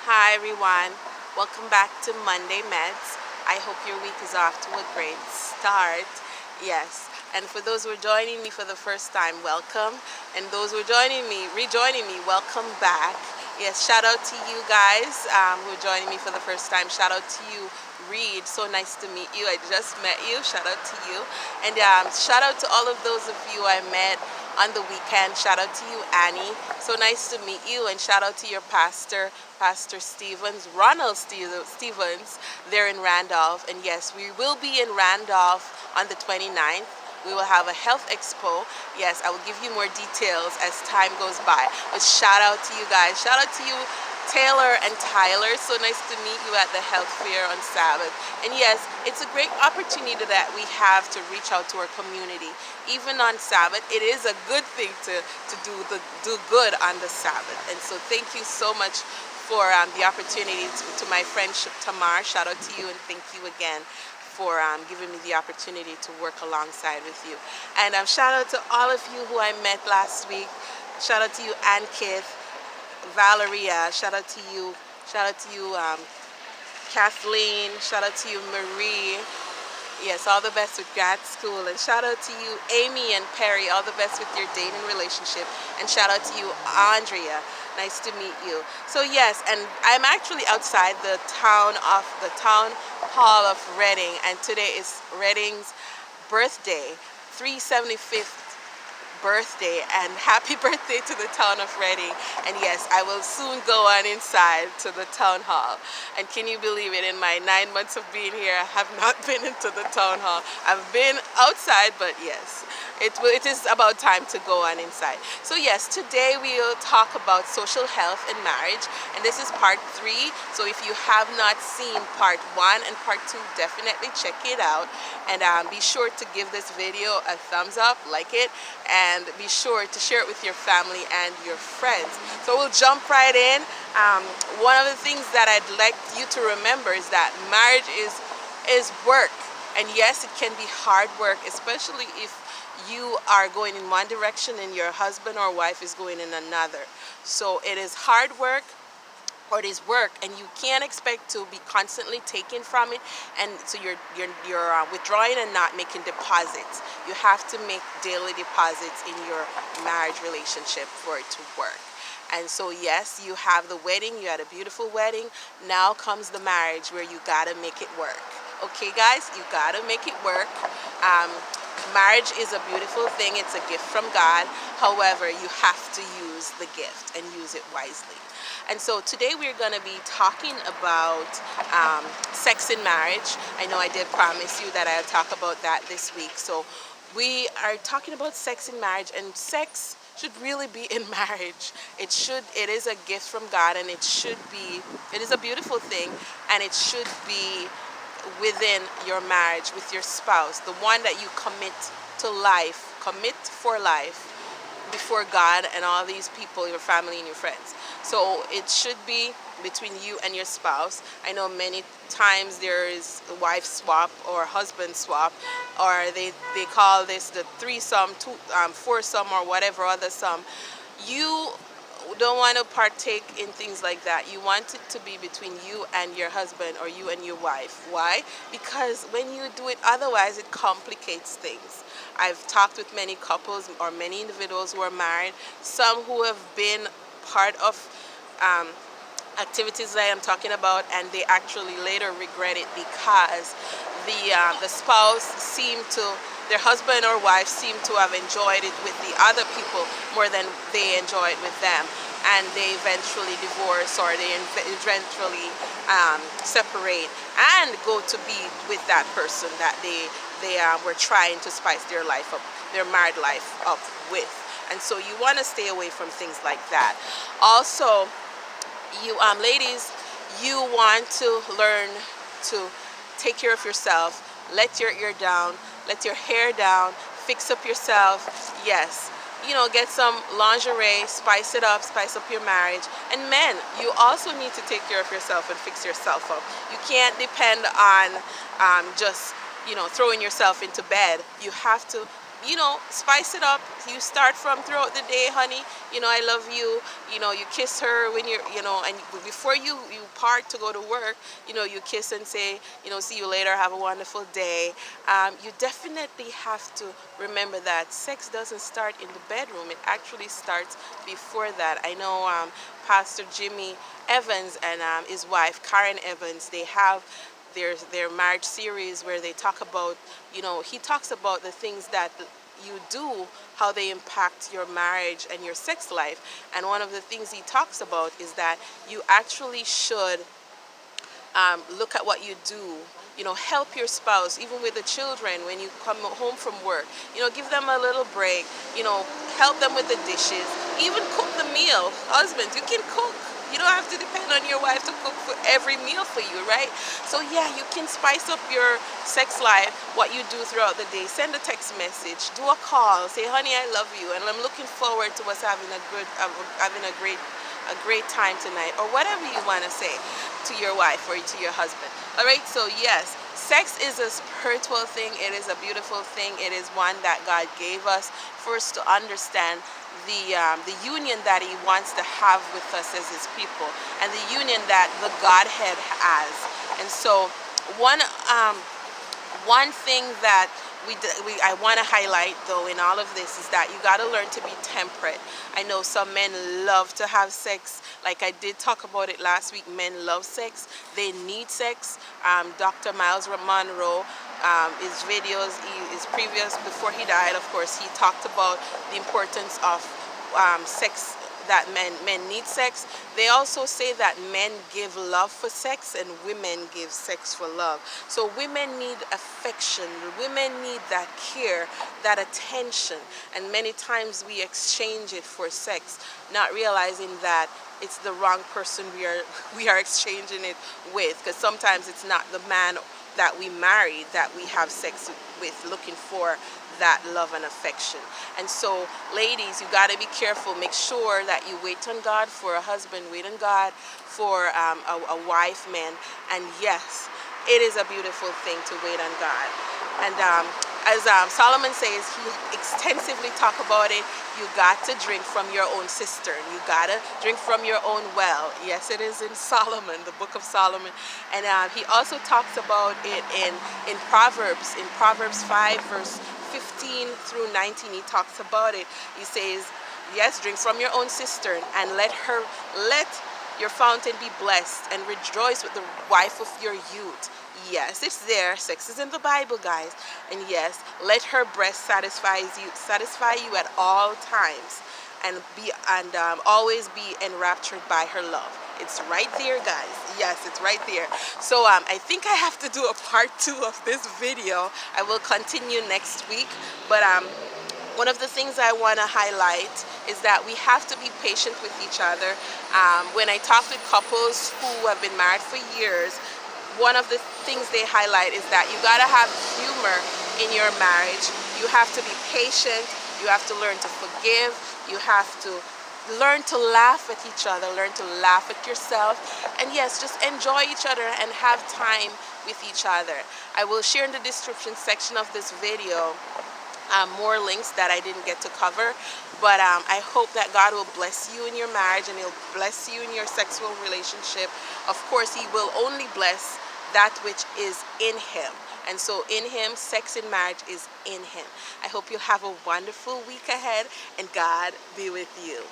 Hi everyone, welcome back to Monday Medz. I hope your week is off to a great start. Yes, and for those who are joining me for the first time, welcome. And those who are rejoining me, welcome back. Yes, shout out to you guys who are joining me for the first time. Shout out to you, Reed. So nice to meet you. I just met you. Shout out to you. And shout out to all of those of you I met on the weekend. Shout out to you, Annie. So nice to meet you. And shout out to your pastor, Pastor Stevens, Ronald Stevens, there in Randolph. And yes, we will be in Randolph on the 29th. We will have a health expo. Yes, I will give you more details as time goes by. But shout out to you guys. Shout out to you, Taylor and Tyler. So nice to meet you at the health fair on Sabbath. And yes, it's a great opportunity that we have to reach out to our community. Even on Sabbath, it is a good thing to do good on the Sabbath. And so thank you so much for the opportunity to my friend Tamar. Shout out to you and thank you again for giving me the opportunity to work alongside with you. And shout out to all of you who I met last week. Shout out to you, Ann Kith, Valeria. Shout out to you. Shout out to you, Kathleen. Shout out to you, Marie. Yes, all the best with grad school. And shout out to you, Amy and Perry. All the best with your dating relationship. And shout out to you, Andrea. Nice to meet you. So yes, and I'm actually outside the town hall of Reading, and today is Reading's birthday, 375th birthday, and happy birthday to the town of Reading. And yes, I will soon go on inside to the town hall. And can you believe it, in my 9 months of being here, I have not been into the town hall. I've been outside, but yes, it is about time to go on inside. So yes, today we will talk about social health and marriage, and this is part 3. So if you have not seen part 1 and part 2, definitely check it out, and be sure to give this video a thumbs up, like it, and be sure to share it with your family and your friends. So we'll jump right in. One of the things that I'd like you to remember is that marriage is work, and yes, it can be hard work, especially if you are going in one direction and your husband or wife is going in another. So it is hard work, or it is work, and you can't expect to be constantly taking from it, and so you're withdrawing and not making deposits. You have to make daily deposits in your marriage relationship for it to work. And so yes, you have the wedding, you had a beautiful wedding. Now comes the marriage, where you gotta make it work. Okay guys, you gotta make it work. Marriage is a beautiful thing. It's a gift from God. However, you have to use the gift and use it wisely. And so today we're going to be talking about sex in marriage. I know I did promise you that I'll talk about that this week. So we are talking about sex in marriage, and sex should really be in marriage. It is a gift from God, and it is a beautiful thing, and it should be within your marriage with your spouse, the one that you commit for life before God and all these people, your family and your friends. So it should be between you and your spouse. I know many times there is a wife swap or husband swap, or they call this the threesome, foursome, or whatever other sum. You don't want to partake in things like that. You want it to be between you and your husband, or you and your wife. Why? Because when you do it otherwise, it complicates things. I've talked with many couples or many individuals who are married, some who have been part of activities that I'm talking about, and they actually later regret it because the spouse their husband or wife seemed to have enjoyed it with the other people more than they enjoyed with them, and they eventually divorce, or they eventually separate and go to be with that person that they were trying to spice their married life up with. And so you want to stay away from things like that. Also, you ladies, you want to learn to take care of yourself. Let your ear down, let your hair down, fix up yourself. Yes, get some lingerie, spice it up, spice up your marriage. And men, you also need to take care of yourself and fix yourself up. You can't depend on just throwing yourself into bed. You have to spice it up. You start from throughout the day, honey, I love you. You kiss her when you're, and before you part to go to work, you kiss and say, see you later, have a wonderful day. You definitely have to remember that sex doesn't start in the bedroom. It actually starts before that. I know Pastor Jimmy Evans and his wife Karen Evans, they have their marriage series where they talk about, he talks about the things that you do, how they impact your marriage and your sex life. And one of the things he talks about is that you actually should look at what you do. Help your spouse, even with the children, when you come home from work. Give them a little break. Help them with the dishes. Even cook the meal. Husbands, you can cook. You don't have to depend on your wife to cook for every meal for you, right? So yeah, you can spice up your sex life, what you do throughout the day. Send a text message, do a call, say, honey, I love you, and I'm looking forward to us having a great time tonight, or whatever you want to say to your wife or to your husband. All right, so yes, sex is a spiritual thing. It is a beautiful thing. It is one that God gave us for us to understand the union that he wants to have with us as his people, and the union that the Godhead has. And so one thing that I want to highlight though in all of this is that you got to learn to be temperate. I know some men love to have sex. Like I did talk about it last week, men love sex. They need sex. Dr. Miles Monroe, his videos, his previous, before he died, of course, he talked about the importance of sex, that men need sex. They also say that men give love for sex and women give sex for love. So women need affection, women need that care, that attention, and many times we exchange it for sex, not realizing that it's the wrong person we are exchanging it with, because sometimes it's not the man that we married that we have sex with, looking for that love and affection. And so ladies, you got to be careful. Make sure that you wait on God for a husband, wait on God for a wife, man. And yes, it is a beautiful thing to wait on God. And as Solomon says, he extensively talk about it. You got to drink from your own cistern. You got to drink from your own well. Yes, it is in Solomon, the book of Solomon. And he also talks about it in Proverbs 5, verse 15 through 19. He talks about it. He says, yes, drink from your own cistern, and let your fountain be blessed, and rejoice with the wife of your youth. Yes, it's there. Sex is in the Bible, guys. And yes, let her breast satisfy you at all times, and always be enraptured by her love. It's right there, guys. Yes, it's right there. So I think I have to do a part 2 of this video. I will continue next week. But one of the things I want to highlight is that we have to be patient with each other. When I talk with couples who have been married for years, one of the things they highlight is that you got to have humor in your marriage. You have to be patient. You have to learn to forgive. You have to learn to laugh at each other, learn to laugh at yourself, and yes, just enjoy each other and have time with each other. I will share in the description section of this video more links that I didn't get to cover, but I hope that God will bless you in your marriage, and he'll bless you in your sexual relationship. Of course, he will only bless that which is in him. And so in him, sex in marriage is in him. I hope you have a wonderful week ahead, and God be with you.